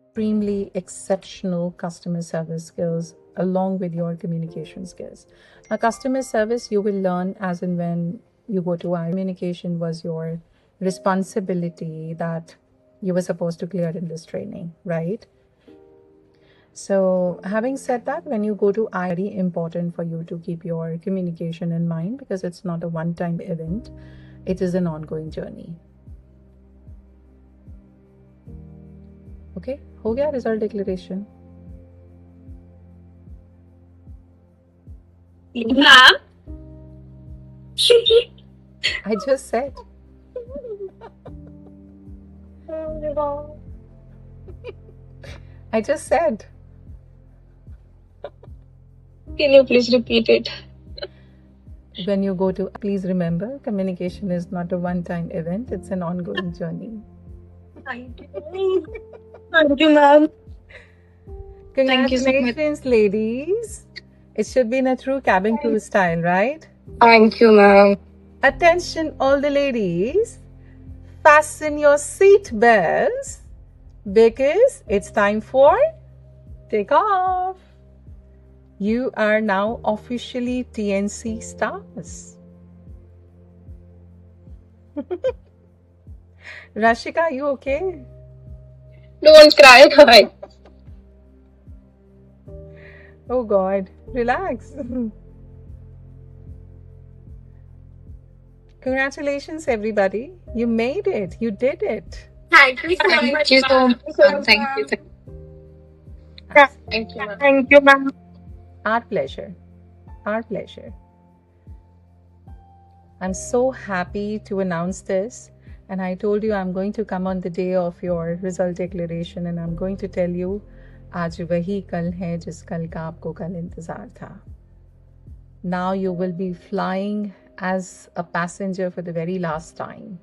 Extremely exceptional customer service skills along with your communication skills. Now, customer service you will learn as and when you go to our communication was your responsibility that you were supposed to clear in this training, right? So having said that, when you go to I, very important for you to keep your communication in mind because it's not a one-time event, it is an ongoing journey. Okay, हो गया result declaration? Ma'am. I just said. I just said. Can you please repeat it? When you go to, please remember, communication is not a one-time event, it's an ongoing journey. Thank you. Thank you, ma'am. Congratulations, ladies. It should be in a true cabin crew style, right? Thank you, ma'am. Attention, all the ladies. Fasten your seat belts because it's time for take off. You are now officially TNC stars. Rashika, are you okay? Don't cry, bye. Oh God, relax. Congratulations, everybody. You made it. You did it. Thank you so much. Thank you so much. Thank you. Thank you, ma'am. Thank you, ma'am. Our pleasure. Our pleasure. I'm so happy to announce this. And I told you I'm going to come on the day of your result declaration and I'm going to tell you आज वही कल है जिस कल का आपको कल इंतज़ार था. Now you will be flying as a passenger for the very last time.